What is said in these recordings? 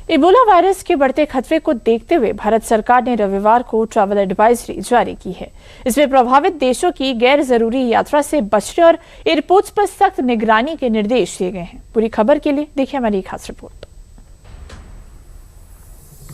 Ebola virus के बढ़ते खतरे को देखते हुए भारत सरकार ने रविवार को ट्रैवल एडवाइजरी जारी की है। इसमें प्रभावित देशों की गैर जरूरी यात्रा से बचने और एयरपोर्ट्स पर सख्त निगरानी के निर्देश दिए गए हैं। पूरी खबर के लिए देखिए हमारी खास रिपोर्ट।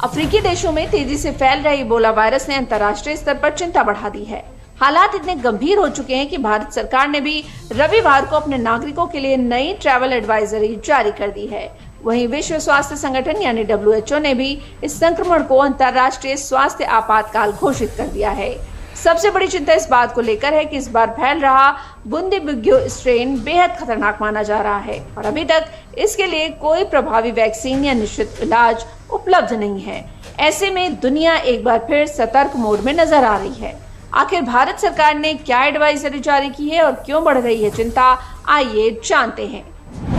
अफ्रीकी देशों में तेजी से फैल रहे इबोला वायरस ने अंतर्राष्ट्रीय स्तर पर चिंता बढ़ा दी है। हालात इतने गंभीर हो चुके हैं कि भारत सरकार ने भी रविवार को अपने नागरिकों के लिए नई ट्रैवल एडवाइजरी जारी कर दी है। वहीं विश्व स्वास्थ्य संगठन यानी WHO ने भी इस संक्रमण को अंतर्राष्ट्रीय स्वास्थ्य आपातकाल घोषित कर दिया है। सबसे बड़ी चिंता इस बात को लेकर है कि इस बार फैल रहा बुंदीबुग्यो स्ट्रेन बेहद खतरनाक माना जा रहा है और अभी तक इसके लिए कोई प्रभावी वैक्सीन या निश्चित इलाज उपलब्ध नहीं है। ऐसे में दुनिया एक बार फिर सतर्क मोड में नजर आ रही है। आखिर भारत सरकार ने क्या एडवाइजरी जारी की है और क्यों बढ़ रही है चिंता, आइए जानते हैं।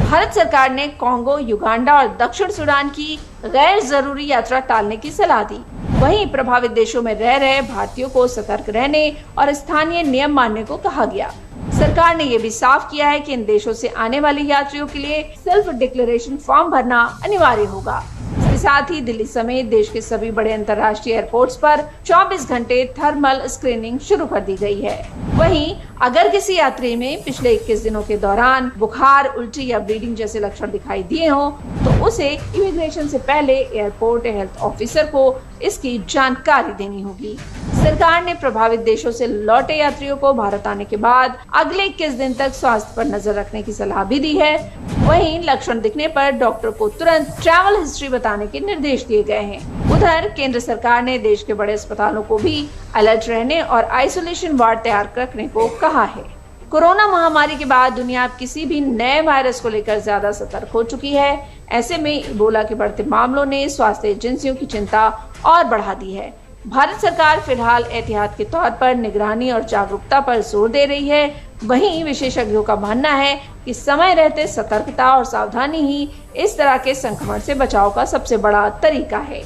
भारत सरकार ने कांगो, युगांडा और दक्षिण सूडान की गैर जरूरी यात्रा टालने की सलाह दी। वहीं प्रभावित देशों में रह रहे भारतीयों को सतर्क रहने और स्थानीय नियम मानने को कहा गया। सरकार ने यह भी साफ किया है कि इन देशों से आने वाले यात्रियों के लिए सेल्फ डिक्लेरेशन फॉर्म भरना अनिवार्य होगा। इसके साथ ही दिल्ली समेत देश के सभी बड़े अंतर्राष्ट्रीय एयरपोर्ट्स पर 24 घंटे थर्मल स्क्रीनिंग शुरू कर दी गई है। वहीं अगर किसी यात्री में पिछले 21 दिनों के दौरान बुखार, उल्टी या ब्लीडिंग जैसे लक्षण दिखाई दिए हों तो उसे इमिग्रेशन से पहले एयरपोर्ट हेल्थ ऑफिसर को इसकी जानकारी देनी होगी। सरकार ने प्रभावित देशों से लौटे यात्रियों को भारत आने के बाद अगले 21 दिन तक स्वास्थ्य पर नजर रखने की सलाह भी दी है। वहीं लक्षण दिखने पर डॉक्टर को तुरंत ट्रैवल हिस्ट्री बताने के निर्देश दिए गए हैं। उधर केंद्र सरकार ने देश के बड़े अस्पतालों को भी अलर्ट रहने और आइसोलेशन वार्ड तैयार रखने को कहा है। कोरोना महामारी के बाद दुनिया अब किसी भी नए वायरस को लेकर ज्यादा सतर्क हो चुकी है। ऐसे में इबोला के बढ़ते मामलों ने स्वास्थ्य एजेंसियों की चिंता और बढ़ा दी है। भारत सरकार फिलहाल एहतियात के तौर पर निगरानी और जागरूकता पर जोर दे रही है। वहीं विशेषज्ञों का मानना है कि समय रहते सतर्कता और सावधानी ही इस तरह के संक्रमण से बचाव का सबसे बड़ा तरीका है।